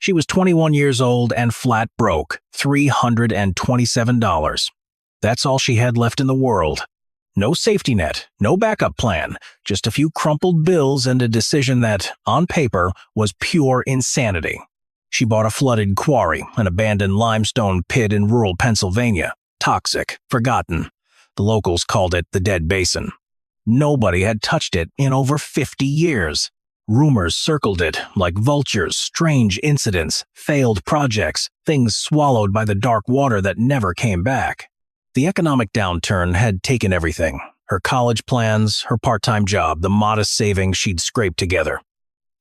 She was 21 years old and flat broke, $327. That's all she had left in the world. No safety net, no backup plan, just a few crumpled bills and a decision that, on paper, was pure insanity. She bought a flooded quarry, an abandoned limestone pit in rural Pennsylvania. Toxic, forgotten. The locals called it the Dead Basin. Nobody had touched it in over 50 years. Rumors circled it like vultures, strange incidents, failed projects, things swallowed by the dark water that never came back. The economic downturn had taken everything. Her college plans, her part-time job, the modest savings she'd scraped together.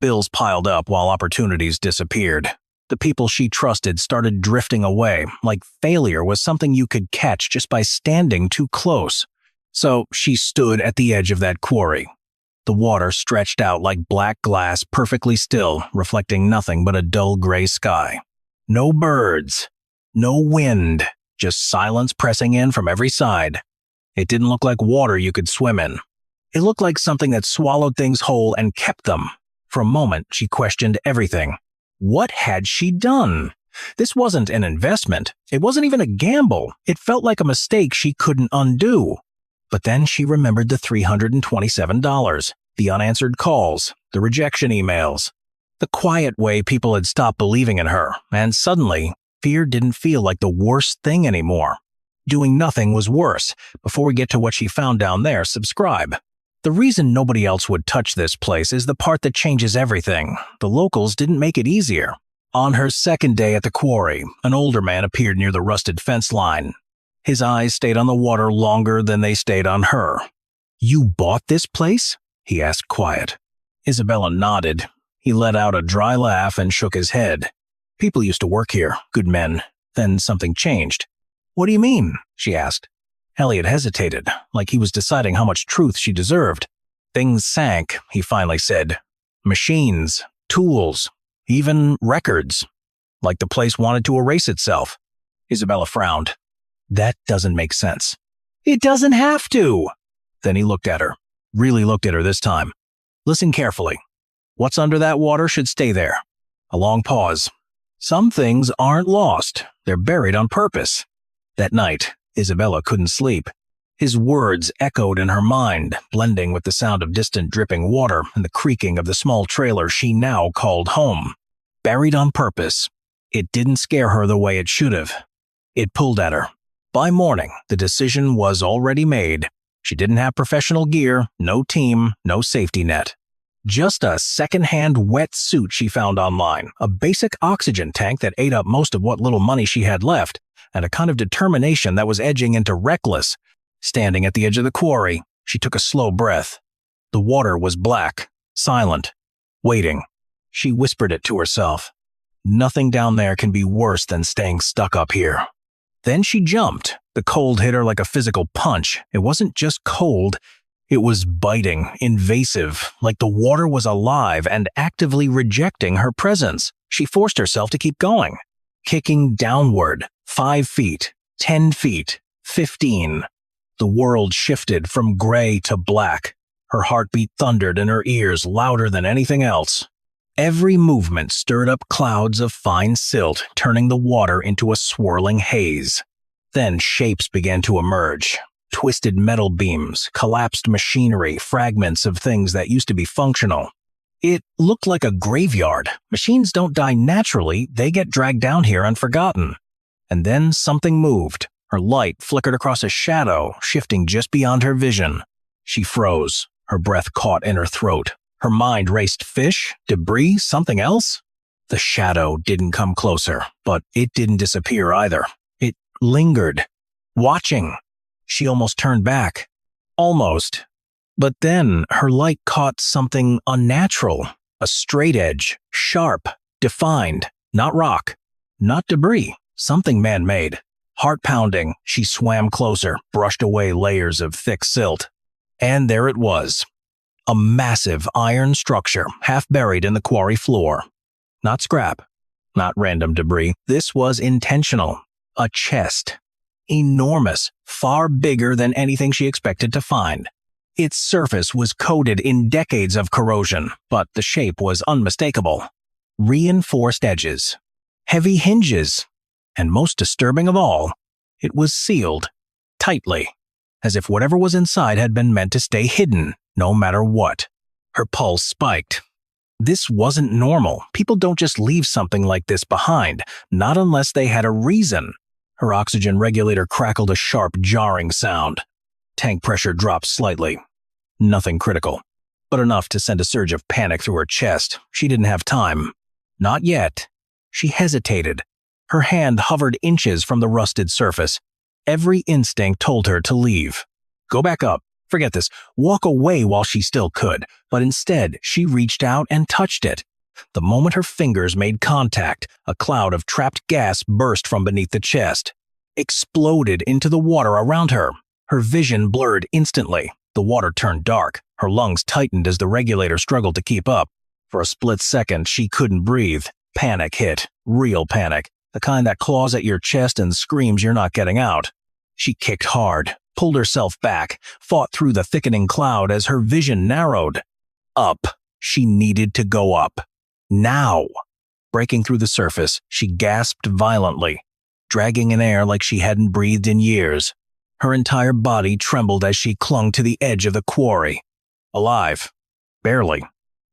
Bills piled up while opportunities disappeared. The people she trusted started drifting away, like failure was something you could catch just by standing too close. So she stood at the edge of that quarry. The water stretched out like black glass, perfectly still, reflecting nothing but a dull gray sky. No birds. No wind. Just silence pressing in from every side. It didn't look like water you could swim in. It looked like something that swallowed things whole and kept them. For a moment, she questioned everything. What had she done? This wasn't an investment. It wasn't even a gamble. It felt like a mistake she couldn't undo. But then she remembered the $327, the unanswered calls, the rejection emails, the quiet way people had stopped believing in her, and suddenly, fear didn't feel like the worst thing anymore. Doing nothing was worse. Before we get to what she found down there, subscribe. The reason nobody else would touch this place is the part that changes everything. The locals didn't make it easier. On her second day at the quarry, an older man appeared near the rusted fence line. His eyes stayed on the water longer than they stayed on her. "You bought this place?" he asked quiet. Isabella nodded. He let out a dry laugh and shook his head. "People used to work here, good men. Then something changed." "What do you mean?" she asked. Elliot hesitated, like he was deciding how much truth she deserved. "Things sank," he finally said. "Machines, tools, even records. Like the place wanted to erase itself." Isabella frowned. "That doesn't make sense." "It doesn't have to." Then he looked at her. Really looked at her this time. "Listen carefully. What's under that water should stay there." A long pause. "Some things aren't lost. They're buried on purpose." That night, Isabella couldn't sleep. His words echoed in her mind, blending with the sound of distant dripping water and the creaking of the small trailer she now called home. Buried on purpose. It didn't scare her the way it should have. It pulled at her. By morning, the decision was already made. She didn't have professional gear, no team, no safety net. Just a second-hand wet suit she found online, a basic oxygen tank that ate up most of what little money she had left, and a kind of determination that was edging into reckless. Standing at the edge of the quarry, she took a slow breath. The water was black, silent, waiting. She whispered it to herself. Nothing down there can be worse than staying stuck up here. Then she jumped. The cold hit her like a physical punch. It wasn't just cold. It was biting, invasive, like the water was alive and actively rejecting her presence. She forced herself to keep going. Kicking downward, 5 feet, 10 feet, 15. The world shifted from gray to black. Her heartbeat thundered in her ears louder than anything else. Every movement stirred up clouds of fine silt, turning the water into a swirling haze. Then shapes began to emerge. Twisted metal beams, collapsed machinery, fragments of things that used to be functional. It looked like a graveyard. Machines don't die naturally, they get dragged down here and forgotten. And then something moved. Her light flickered across a shadow, shifting just beyond her vision. She froze, her breath caught in her throat. Her mind raced fish, debris, something else. The shadow didn't come closer, but it didn't disappear either. It lingered, watching. She almost turned back. Almost. But then her light caught something unnatural. A straight edge, sharp, defined, not rock, not debris, something man-made. Heart-pounding, she swam closer, brushed away layers of thick silt. And there it was. A massive iron structure, half buried in the quarry floor. Not scrap, not random debris. This was intentional. A chest. Enormous, far bigger than anything she expected to find. Its surface was coated in decades of corrosion, but the shape was unmistakable. reinforced edges, heavy hinges, and most disturbing of all, it was sealed tightly, as if whatever was inside had been meant to stay hidden, no matter what. Her pulse spiked. This wasn't normal. People don't just leave something like this behind, not unless they had a reason. Her oxygen regulator crackled a sharp, jarring sound. Tank pressure dropped slightly. Nothing critical, but enough to send a surge of panic through her chest. She didn't have time. Not yet. She hesitated. Her hand hovered inches from the rusted surface. Every instinct told her to leave. Go back up. Forget this. Walk away while she still could. But instead, she reached out and touched it. The moment her fingers made contact, a cloud of trapped gas burst from beneath the chest, exploded into the water around her. Her vision blurred instantly. The water turned dark. Her lungs tightened as the regulator struggled to keep up. For a split second, she couldn't breathe. Panic hit. Real panic. The kind that claws at your chest and screams you're not getting out. She kicked hard, pulled herself back, fought through the thickening cloud as her vision narrowed. Up. She needed to go up. Now. Breaking through the surface, she gasped violently, dragging in air like she hadn't breathed in years. Her entire body trembled as she clung to the edge of the quarry. Alive. Barely.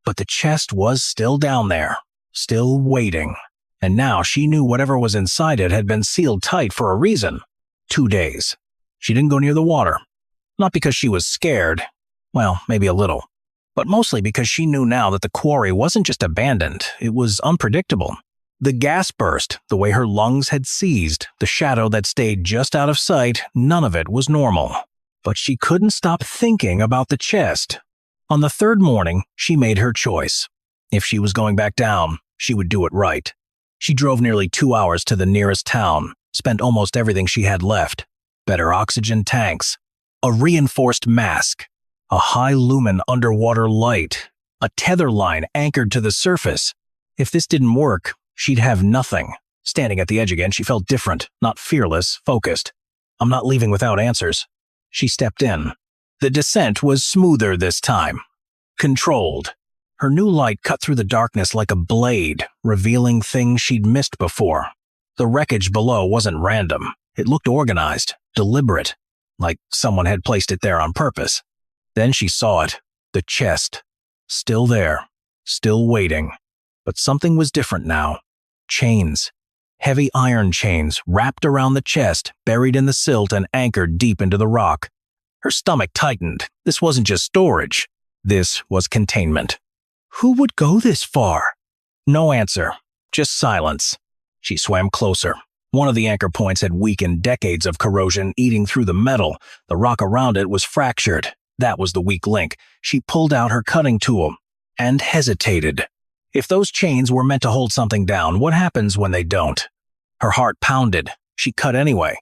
But the chest was still down there, still waiting. And now she knew whatever was inside it had been sealed tight for a reason. 2 days. She didn't go near the water. Not because she was scared. Well, maybe a little. But mostly because she knew now that the quarry wasn't just abandoned, it was unpredictable. The gas burst, the way her lungs had seized, the shadow that stayed just out of sight, none of it was normal. But she couldn't stop thinking about the chest. On the third morning, she made her choice. If she was going back down, she would do it right. She drove nearly 2 hours to the nearest town, spent almost everything she had left. Better oxygen tanks, a reinforced mask, a high-lumen underwater light, a tether line anchored to the surface. If this didn't work, she'd have nothing. Standing at the edge again, she felt different, not fearless, focused. I'm not leaving without answers. She stepped in. The descent was smoother this time. Controlled. Her new light cut through the darkness like a blade, revealing things she'd missed before. The wreckage below wasn't random. It looked organized, deliberate, like someone had placed it there on purpose. Then she saw it, the chest. Still there, still waiting. But something was different now. Chains. Heavy iron chains wrapped around the chest, buried in the silt and anchored deep into the rock. Her stomach tightened. This wasn't just storage. This was containment. Who would go this far? No answer. Just silence. She swam closer. One of the anchor points had weakened, decades of corrosion eating through the metal. The rock around it was fractured. That was the weak link. She pulled out her cutting tool and hesitated. If those chains were meant to hold something down, what happens when they don't? Her heart pounded. She cut anyway.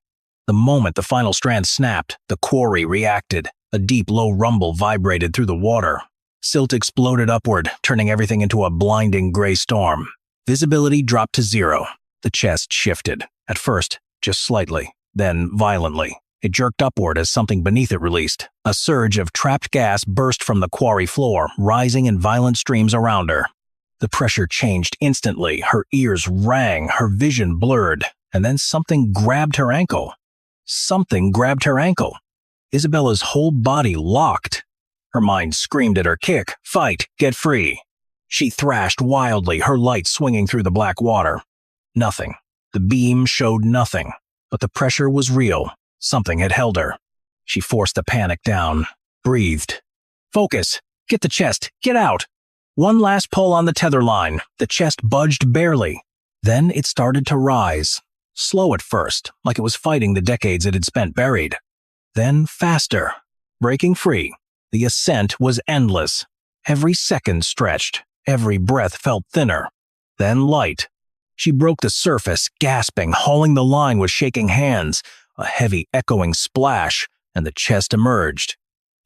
The moment the final strand snapped, the quarry reacted. A deep, low rumble vibrated through the water. Silt exploded upward, turning everything into a blinding gray storm. Visibility dropped to 0. The chest shifted. At first, just slightly, then violently. It jerked upward as something beneath it released. A surge of trapped gas burst from the quarry floor, rising in violent streams around her. The pressure changed instantly. Her ears rang, her vision blurred, and then something grabbed her ankle. Something grabbed her ankle. Isabella's whole body locked. Her mind screamed at her kick, fight, get free. She thrashed wildly, her light swinging through the black water. Nothing. The beam showed nothing, but the pressure was real. Something had held her. She forced the panic down, breathed. Focus. Get the chest. Get out. One last pull on the tether line. The chest budged barely. Then it started to rise. Slow at first, like it was fighting the decades it had spent buried. Then faster. Breaking free. The ascent was endless. Every second stretched. Every breath felt thinner. Then light. She broke the surface, gasping, hauling the line with shaking hands. A heavy, echoing splash, and the chest emerged.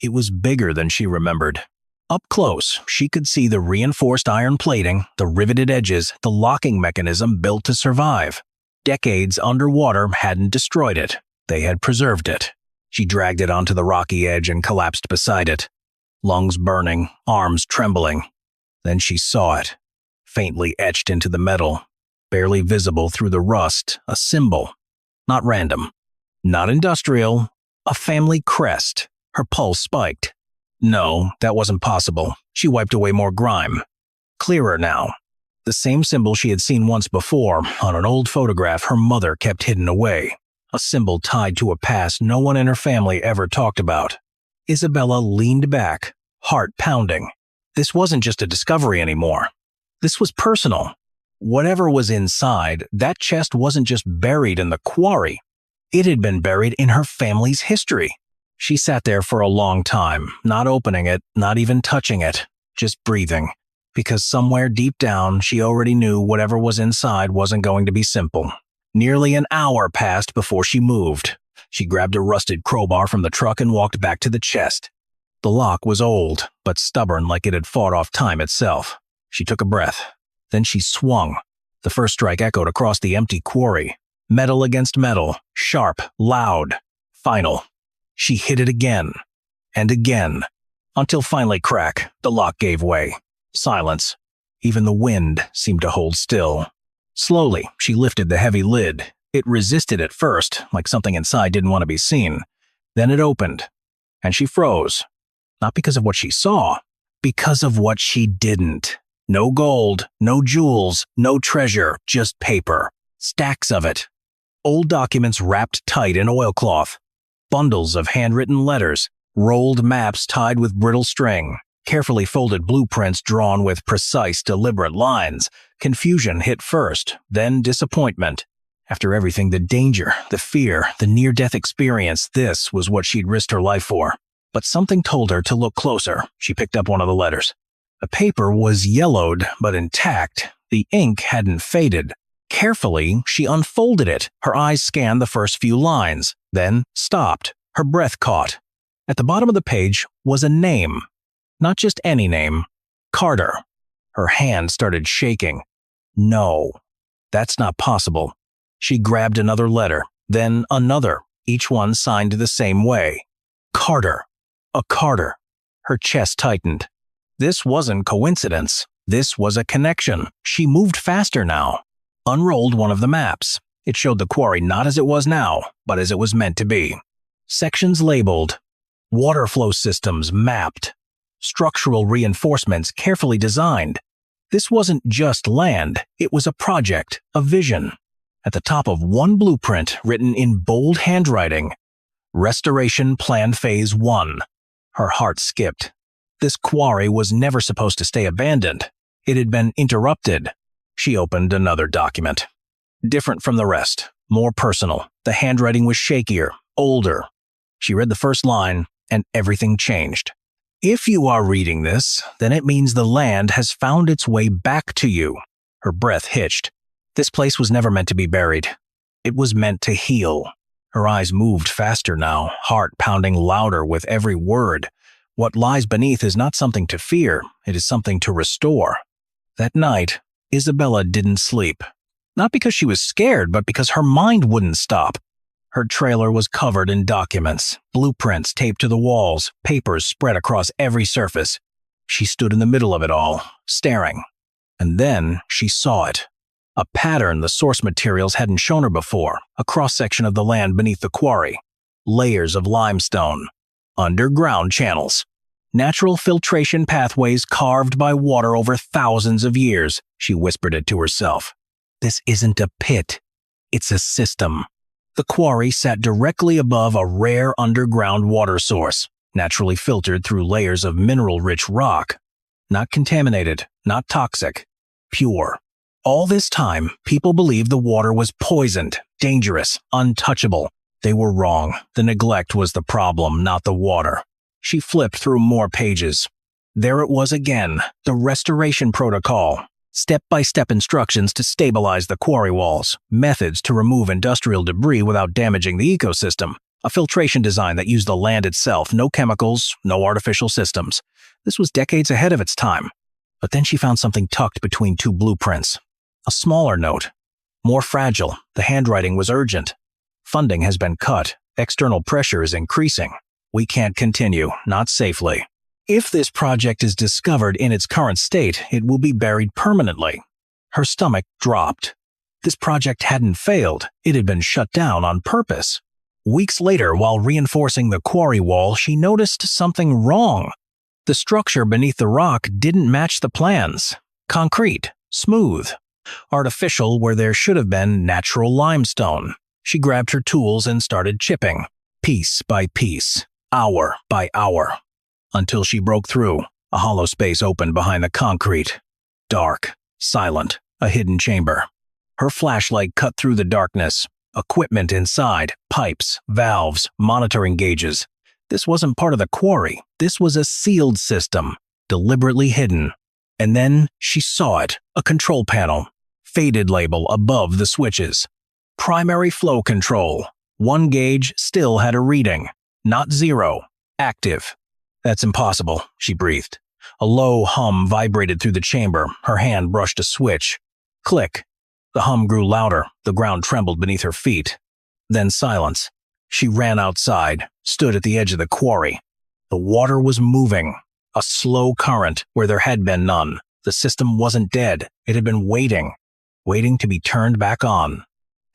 It was bigger than she remembered. Up close, she could see the reinforced iron plating, the riveted edges, the locking mechanism built to survive. Decades underwater hadn't destroyed it. They had preserved it. She dragged it onto the rocky edge and collapsed beside it. Lungs burning, arms trembling. Then she saw it. faintly etched into the metal. Barely visible through the rust, a symbol. Not random. Not industrial. A family crest. Her pulse spiked. No, that wasn't possible. She wiped away more grime. Clearer now. The same symbol she had seen once before on an old photograph her mother kept hidden away. A symbol tied to a past no one in her family ever talked about. Isabella leaned back, heart pounding. This wasn't just a discovery anymore. This was personal. Whatever was inside, that chest wasn't just buried in the quarry. It had been buried in her family's history. She sat there for a long time, not opening it, not even touching it, just breathing. Because somewhere deep down, she already knew whatever was inside wasn't going to be simple. Nearly an hour passed before she moved. She grabbed a rusted crowbar from the truck and walked back to the chest. The lock was old, but stubborn like it had fought off time itself. She took a breath. Then she swung. The first strike echoed across the empty quarry. Metal against metal, sharp, loud, final. She hit it again, and again, until finally crack, the lock gave way. Silence. Even the wind seemed to hold still. Slowly, she lifted the heavy lid. It resisted at first, like something inside didn't want to be seen. Then it opened, and she froze. Not because of what she saw, because of what she didn't. No gold, no jewels, no treasure, just paper. Stacks of it. Old documents wrapped tight in oilcloth. Bundles of handwritten letters. Rolled maps tied with brittle string. Carefully folded blueprints drawn with precise, deliberate lines. Confusion hit first, then disappointment. After everything, the danger, the fear, the near-death experience, this was what she'd risked her life for. But something told her to look closer. She picked up one of the letters. The paper was yellowed, but intact. The ink hadn't faded. Carefully, she unfolded it. Her eyes scanned the first few lines, then stopped. Her breath caught. At the bottom of the page was a name. Not just any name. Carter. Her hand started shaking. No, that's not possible. She grabbed another letter, then another, each one signed the same way. Carter. A Carter. Her chest tightened. This wasn't coincidence. This was a connection. She moved faster now. Unrolled one of the maps. It showed the quarry not as it was now, but as it was meant to be. Sections labeled. Water flow systems mapped. Structural reinforcements carefully designed. This wasn't just land. It was a project, a vision. At the top of one blueprint, written in bold handwriting, Restoration Plan Phase 1. Her heart skipped. This quarry was never supposed to stay abandoned. It had been interrupted. She opened another document. Different from the rest, more personal. The handwriting was shakier, older. She read the first line, and everything changed. If you are reading this, then it means the land has found its way back to you. Her breath hitched. This place was never meant to be buried. It was meant to heal. Her eyes moved faster now, heart pounding louder with every word. What lies beneath is not something to fear, it is something to restore. That night, Isabella didn't sleep. Not because she was scared, but because her mind wouldn't stop. Her trailer was covered in documents, blueprints taped to the walls, papers spread across every surface. She stood in the middle of it all, staring. And then she saw it. A pattern the source materials hadn't shown her before, a cross-section of the land beneath the quarry. Layers of limestone. Underground channels. Natural filtration pathways carved by water over thousands of years. She whispered it to herself. This isn't a pit. It's a system. The quarry sat directly above a rare underground water source, naturally filtered through layers of mineral-rich rock. Not contaminated, not toxic. Pure. All this time, people believed the water was poisoned, dangerous, untouchable. They were wrong. The neglect was the problem, not the water. She flipped through more pages. There it was again, the restoration protocol. Step-by-step instructions to stabilize the quarry walls, methods to remove industrial debris without damaging the ecosystem, a filtration design that used the land itself, no chemicals, no artificial systems. This was decades ahead of its time. But then she found something tucked between two blueprints. A smaller note. More fragile, the handwriting was urgent. Funding has been cut. External pressure is increasing. We can't continue, not safely. If this project is discovered in its current state, it will be buried permanently. Her stomach dropped. This project hadn't failed, it had been shut down on purpose. Weeks later, while reinforcing the quarry wall, she noticed something wrong. The structure beneath the rock didn't match the plans. Concrete, smooth, artificial where there should have been natural limestone. She grabbed her tools and started chipping, piece by piece, hour by hour, until she broke through. A hollow space opened behind the concrete. Dark, silent, a hidden chamber. Her flashlight cut through the darkness. Equipment inside, pipes, valves, monitoring gauges. This wasn't part of the quarry. This was a sealed system, deliberately hidden. And then she saw it, a control panel, faded label above the switches. Primary flow control. One gauge still had a reading. Not zero. Active. That's impossible, she breathed. A low hum vibrated through the chamber. Her hand brushed a switch. Click. The hum grew louder. The ground trembled beneath her feet. Then silence. She ran outside, stood at the edge of the quarry. The water was moving. A slow current where there had been none. The system wasn't dead. It had been waiting to be turned back on.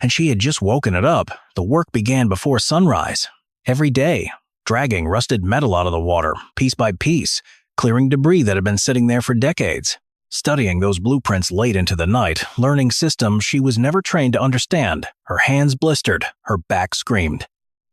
And she had just woken it up. The work began before sunrise. Every day, dragging rusted metal out of the water, piece by piece, clearing debris that had been sitting there for decades. Studying those blueprints late into the night, learning systems she was never trained to understand. Her hands blistered, her back screamed.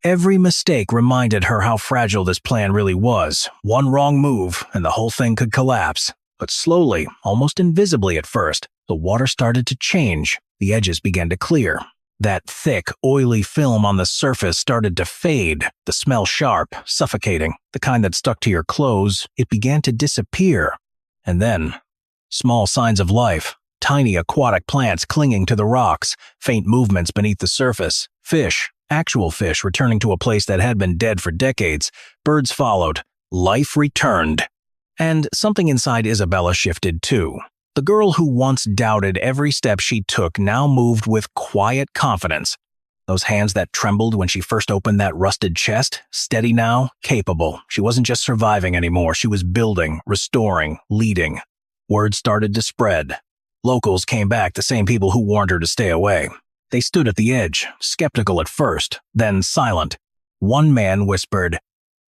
Every mistake reminded her how fragile this plan really was. One wrong move, and the whole thing could collapse. But slowly, almost invisibly at first, the water started to change. The edges began to clear. That thick, oily film on the surface started to fade. The smell sharp, suffocating, the kind that stuck to your clothes. It began to disappear. And then, small signs of life. Tiny aquatic plants clinging to the rocks. Faint movements beneath the surface. Fish. Actual fish returning to a place that had been dead for decades. Birds followed. Life returned. And something inside Isabella shifted too. The girl who once doubted every step she took now moved with quiet confidence. Those hands that trembled when she first opened that rusted chest, steady now, capable. She wasn't just surviving anymore. She was building, restoring, leading. Word started to spread. Locals came back, the same people who warned her to stay away. They stood at the edge, skeptical at first, then silent. One man whispered,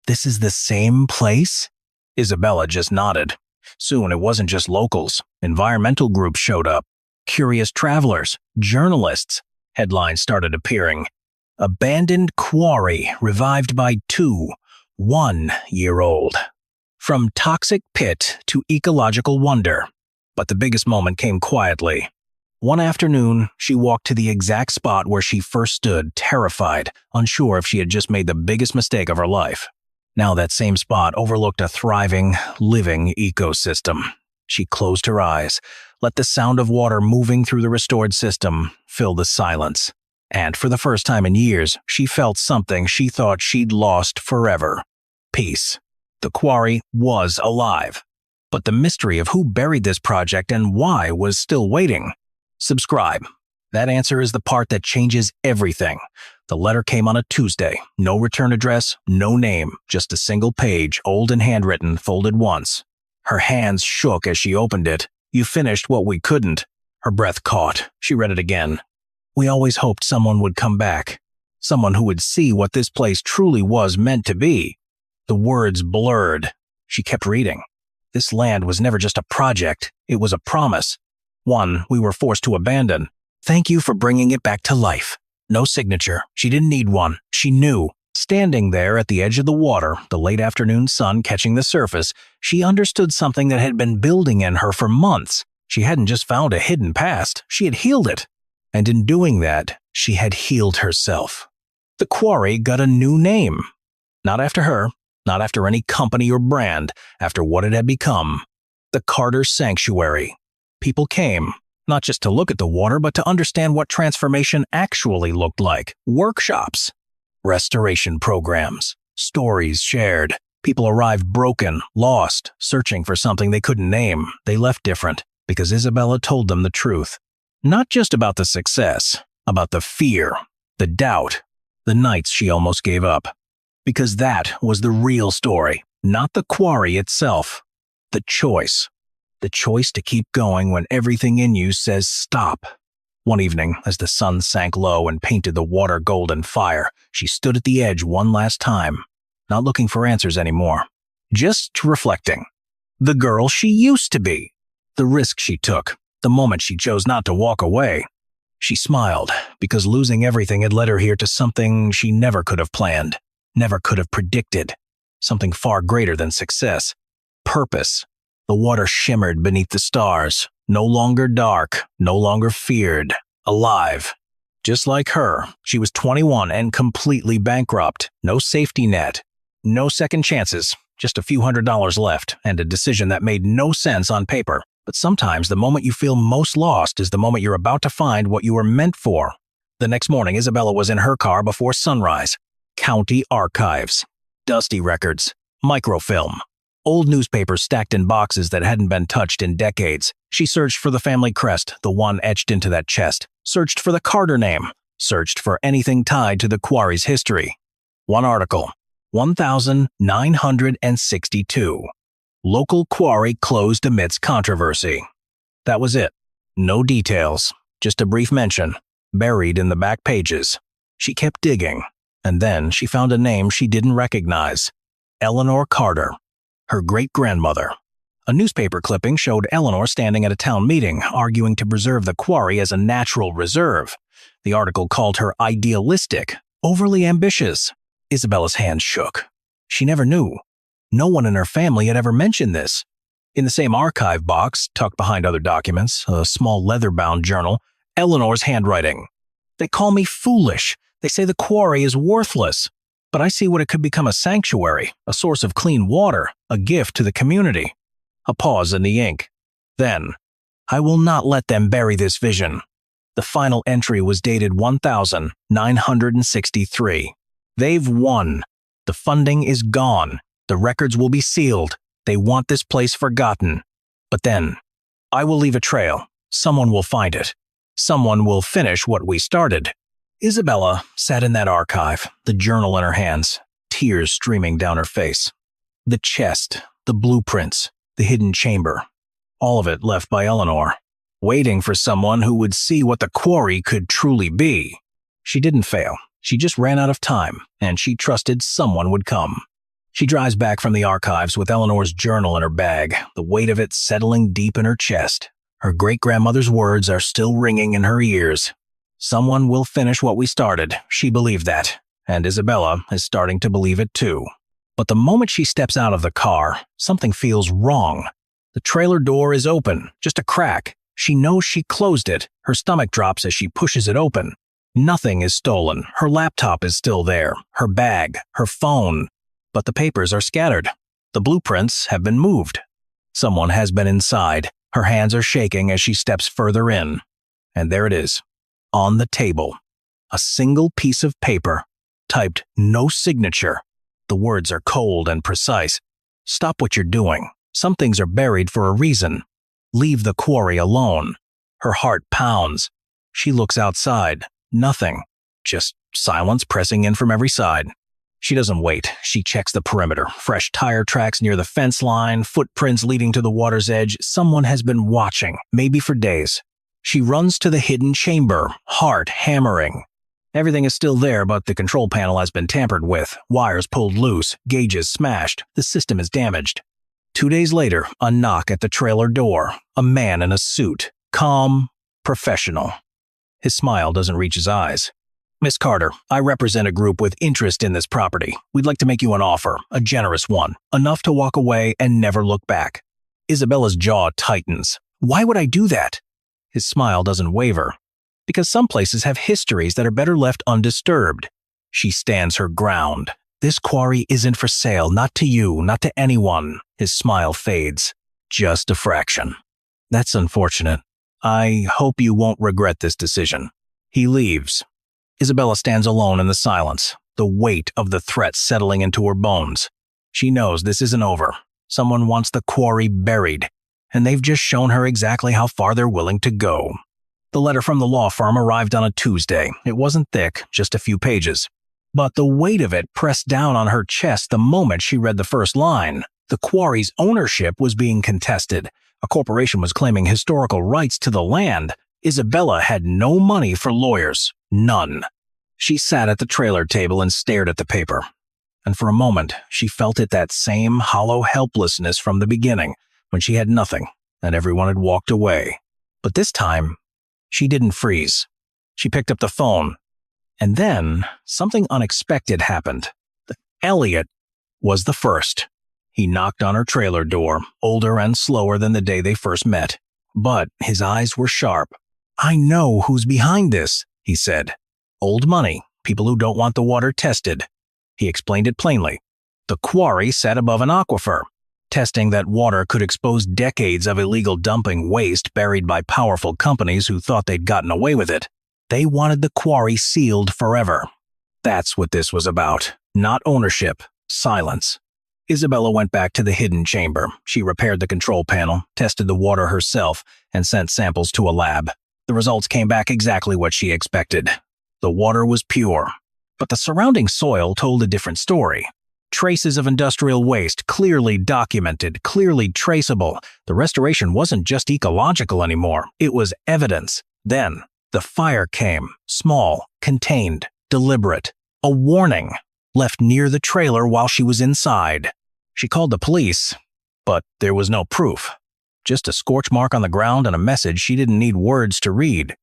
"This is the same place?" Isabella just nodded. Soon it wasn't just locals. Environmental groups showed up. Curious travelers, journalists. Headlines started appearing. Abandoned quarry revived by 2 1-year-old. From toxic pit to ecological wonder. But the biggest moment came quietly. One afternoon, she walked to the exact spot where she first stood, terrified, unsure if she had just made the biggest mistake of her life. Now that same spot overlooked a thriving, living ecosystem. She closed her eyes, let the sound of water moving through the restored system fill the silence. And for the first time in years, she felt something she thought she'd lost forever. Peace. The quarry was alive. But the mystery of who buried this project and why was still waiting. Subscribe. That answer is the part that changes everything. The letter came on a Tuesday. No return address, no name, just a single page, old and handwritten, folded once. Her hands shook as she opened it. "You finished what we couldn't." Her breath caught. She read it again. "We always hoped someone would come back. Someone who would see what this place truly was meant to be." The words blurred. She kept reading. This land was never just a project. It was a promise. One we were forced to abandon. Thank you for bringing it back to life. No signature. She didn't need one. She knew. Standing there at the edge of the water, the late afternoon sun catching the surface, she understood something that had been building in her for months. She hadn't just found a hidden past. She had healed it. And in doing that, she had healed herself. The quarry got a new name. Not after her, not after any company or brand, after what it had become. The Carter Sanctuary. People came. Not just to look at the water, but to understand what transformation actually looked like. Workshops, restoration programs, stories shared. People arrived broken, lost, searching for something they couldn't name. They left different because Isabella told them the truth. Not just about the success, about the fear, the doubt, the nights she almost gave up. Because that was the real story. Not the quarry itself. The choice. The choice to keep going when everything in you says stop. One evening, as the sun sank low and painted the water golden fire, she stood at the edge one last time, not looking for answers anymore, just reflecting. The girl she used to be. The risk she took. The moment she chose not to walk away. She smiled, because losing everything had led her here to something she never could have planned, never could have predicted. Something far greater than success. Purpose. The water shimmered beneath the stars, no longer dark, no longer feared, alive. Just like her, she was 21 and completely bankrupt. No safety net, no second chances, just a few $100s left, and a decision that made no sense on paper. But sometimes the moment you feel most lost is the moment you're about to find what you were meant for. The next morning, Isabella was in her car before sunrise. County archives. Dusty records. Microfilm. Old newspapers stacked in boxes that hadn't been touched in decades. She searched for the family crest, the one etched into that chest. Searched for the Carter name. Searched for anything tied to the quarry's history. One article. 1962. Local quarry closed amidst controversy. That was it. No details. Just a brief mention, buried in the back pages. She kept digging, and then she found a name she didn't recognize. Eleanor Carter. Her great-grandmother. A newspaper clipping showed Eleanor standing at a town meeting, arguing to preserve the quarry as a natural reserve. The article called her idealistic, overly ambitious. Isabella's hand shook. She never knew. No one in her family had ever mentioned this. In the same archive box, tucked behind other documents, a small leather-bound journal, Eleanor's handwriting. They call me foolish. They say the quarry is worthless. But I see what it could become: a sanctuary, a source of clean water, a gift to the community. A pause in the ink. Then, I will not let them bury this vision. The final entry was dated 1963. They've won. The funding is gone. The records will be sealed. They want this place forgotten. But then, I will leave a trail. Someone will find it. Someone will finish what we started. Isabella sat in that archive, the journal in her hands, tears streaming down her face. The chest, the blueprints, the hidden chamber, all of it left by Eleanor, waiting for someone who would see what the quarry could truly be. She didn't fail. She just ran out of time, and she trusted someone would come. She drives back from the archives with Eleanor's journal in her bag, the weight of it settling deep in her chest. Her great-grandmother's words are still ringing in her ears. Someone will finish what we started. She believed that, and Isabella is starting to believe it too. But the moment she steps out of the car, something feels wrong. The trailer door is open, just a crack. She knows she closed it. Her stomach drops as she pushes it open. Nothing is stolen. Her laptop is still there, her bag, her phone. But the papers are scattered. The blueprints have been moved. Someone has been inside. Her hands are shaking as she steps further in. And there it is, on the table. A single piece of paper, typed no signature. The words are cold and precise. Stop what you're doing. Some things are buried for a reason. Leave the quarry alone. Her heart pounds. She looks outside. Nothing. Just silence pressing in from every side. She doesn't wait. She checks the perimeter. Fresh tire tracks near the fence line, footprints leading to the water's edge. Someone has been watching, maybe for days. She runs to the hidden chamber, heart hammering. Everything is still there, but the control panel has been tampered with, wires pulled loose, gauges smashed. The system is damaged. 2 days later, a knock at the trailer door. A man in a suit. Calm, professional. His smile doesn't reach his eyes. Miss Carter, I represent a group with interest in this property. We'd like to make you an offer, a generous one, enough to walk away and never look back. Isabella's jaw tightens. Why would I do that? His smile doesn't waver. Because some places have histories that are better left undisturbed. She stands her ground. This quarry isn't for sale, not to you, not to anyone. His smile fades. Just a fraction. That's unfortunate. I hope you won't regret this decision. He leaves. Isabella stands alone in the silence, the weight of the threat settling into her bones. She knows this isn't over. Someone wants the quarry buried, and they've just shown her exactly how far they're willing to go. The letter from the law firm arrived on a Tuesday. It wasn't thick, just a few pages. But the weight of it pressed down on her chest the moment she read the first line. The quarry's ownership was being contested. A corporation was claiming historical rights to the land. Isabella had no money for lawyers. None. She sat at the trailer table and stared at the paper. And for a moment, she felt that same hollow helplessness from the beginning, when she had nothing and everyone had walked away. But this time, she didn't freeze. She picked up the phone. And then, something unexpected happened. Elliot was the first. He knocked on her trailer door, older and slower than the day they first met. But his eyes were sharp. "I know who's behind this," he said. "Old money, people who don't want the water tested." He explained it plainly. The quarry sat above an aquifer. Testing that water could expose decades of illegal dumping waste buried by powerful companies who thought they'd gotten away with it. They wanted the quarry sealed forever. That's what this was about. Not ownership, silence. Isabella went back to the hidden chamber. She repaired the control panel, tested the water herself, and sent samples to a lab. The results came back exactly what she expected. The water was pure. But the surrounding soil told a different story. Traces of industrial waste, clearly documented, clearly traceable. The restoration wasn't just ecological anymore. It was evidence. Then, the fire came, small, contained, deliberate. A warning, left near the trailer while she was inside. She called the police, but there was no proof. Just a scorch mark on the ground and a message she didn't need words to read.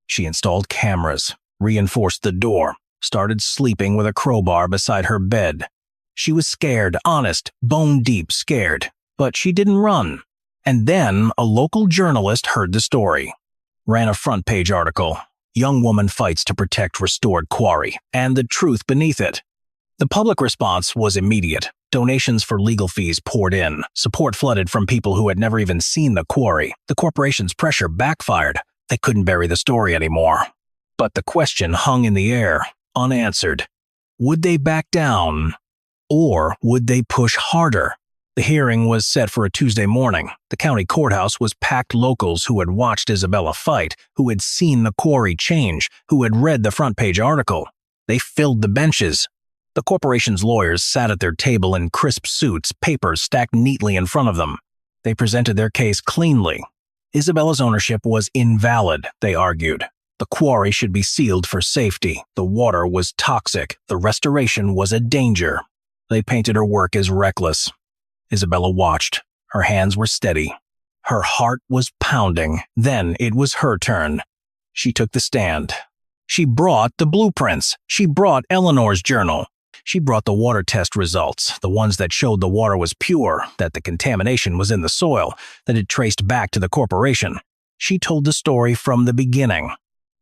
She installed cameras, reinforced the door, started sleeping with a crowbar beside her bed. She was scared, honest, bone-deep scared, but she didn't run. And then a local journalist heard the story. Ran a front-page article, "Young Woman Fights to Protect Restored Quarry," and the truth beneath it. The public response was immediate. Donations for legal fees poured in. Support flooded from people who had never even seen the quarry. The corporation's pressure backfired. They couldn't bury the story anymore. But the question hung in the air, unanswered. Would they back down? Or would they push harder? The hearing was set for a Tuesday morning. The county courthouse was packed locals who had watched Isabella fight, who had seen the quarry change, who had read the front-page article. They filled the benches. The corporation's lawyers sat at their table in crisp suits, papers stacked neatly in front of them. They presented their case cleanly. Isabella's ownership was invalid, they argued. The quarry should be sealed for safety. The water was toxic. The restoration was a danger. They painted her work as reckless. Isabella watched. Her hands were steady. Her heart was pounding. Then it was her turn. She took the stand. She brought the blueprints. She brought Eleanor's journal. She brought the water test results, the ones that showed the water was pure, that the contamination was in the soil, that it traced back to the corporation. She told the story from the beginning.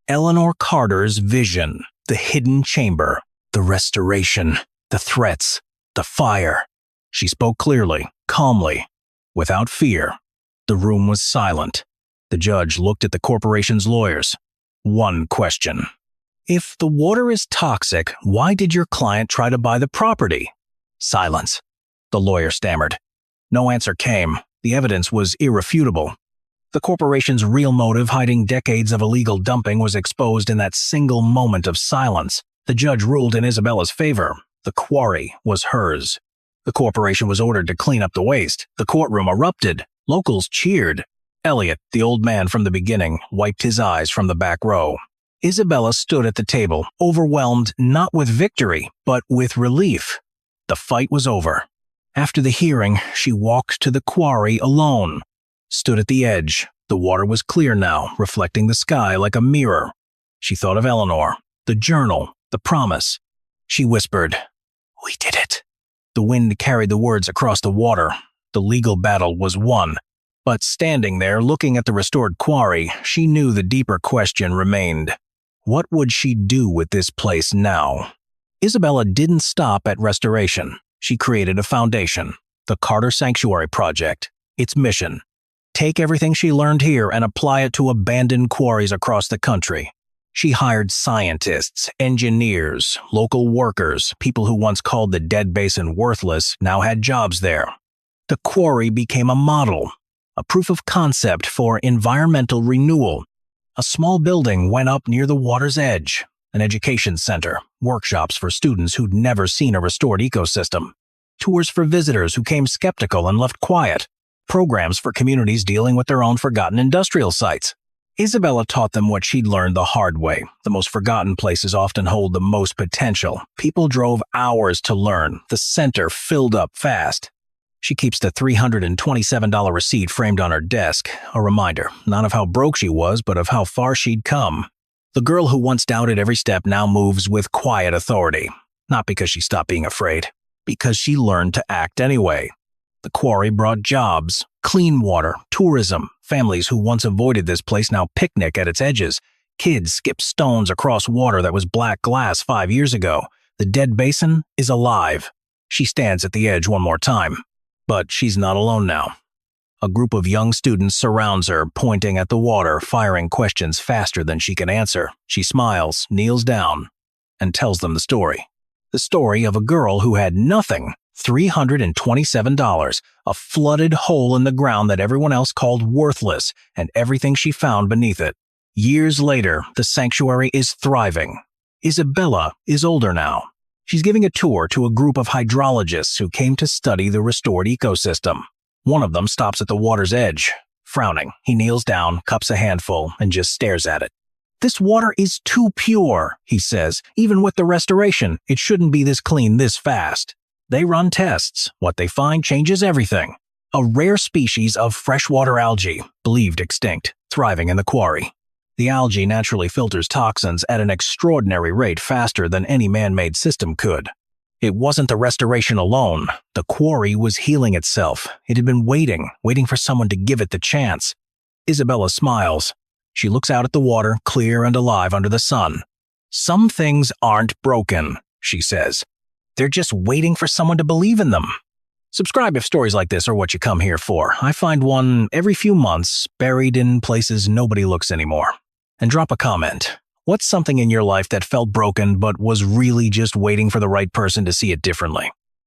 Eleanor Carter's vision, the hidden chamber, the restoration, the threats, the fire. She spoke clearly, calmly, without fear. The room was silent. The judge looked at the corporation's lawyers. One question. If the water is toxic, why did your client try to buy the property? Silence. The lawyer stammered. No answer came. The evidence was irrefutable. The corporation's real motive, hiding decades of illegal dumping, was exposed in that single moment of silence. The judge ruled in Isabella's favor. The quarry was hers. The corporation was ordered to clean up the waste. The courtroom erupted. Locals cheered. Elliot, the old man from the beginning, wiped his eyes from the back row. Isabella stood at the table, overwhelmed not with victory, but with relief. The fight was over. After the hearing, she walked to the quarry alone. Stood at the edge. The water was clear now, reflecting the sky like a mirror. She thought of Eleanor, the journal, the promise. She whispered, "We did it." The wind carried the words across the water. The legal battle was won. But standing there, looking at the restored quarry, she knew the deeper question remained. What would she do with this place now? Isabella didn't stop at restoration. She created a foundation, the Carter Sanctuary Project. Its mission: take everything she learned here and apply it to abandoned quarries across the country. She hired scientists, engineers, local workers, people who once called the dead basin worthless now had jobs there. The quarry became a model, a proof of concept for environmental renewal. A small building went up near the water's edge. An education center, workshops for students who'd never seen a restored ecosystem, tours for visitors who came skeptical and left quiet, programs for communities dealing with their own forgotten industrial sites. Isabella taught them what she'd learned the hard way. The most forgotten places often hold the most potential. People drove hours to learn. The center filled up fast. She keeps the $327 receipt framed on her desk, a reminder, not of how broke she was, but of how far she'd come. The girl who once doubted every step now moves with quiet authority. Not because she stopped being afraid, because she learned to act anyway. The quarry brought jobs, clean water, tourism. Families who once avoided this place now picnic at its edges. Kids skip stones across water that was black glass 5 years ago. The dead basin is alive. She stands at the edge one more time. But she's not alone now. A group of young students surrounds her, pointing at the water, firing questions faster than she can answer. She smiles, kneels down, and tells them the story. The story of a girl who had nothing, $327, a flooded hole in the ground that everyone else called worthless, and everything she found beneath it. Years later, the sanctuary is thriving. Isabella is older now. She's giving a tour to a group of hydrologists who came to study the restored ecosystem. One of them stops at the water's edge. Frowning, he kneels down, cups a handful, and just stares at it. "This water is too pure," he says. "Even with the restoration, it shouldn't be this clean this fast." They run tests. What they find changes everything. A rare species of freshwater algae, believed extinct, thriving in the quarry. The algae naturally filters toxins at an extraordinary rate, faster than any man-made system could. It wasn't the restoration alone. The quarry was healing itself. It had been waiting for someone to give it the chance. Isabella smiles. She looks out at the water, clear and alive under the sun. "Some things aren't broken," she says. "They're just waiting for someone to believe in them." Subscribe if stories like this are what you come here for. I find one every few months, buried in places nobody looks anymore. And drop a comment. What's something in your life that felt broken but was really just waiting for the right person to see it differently?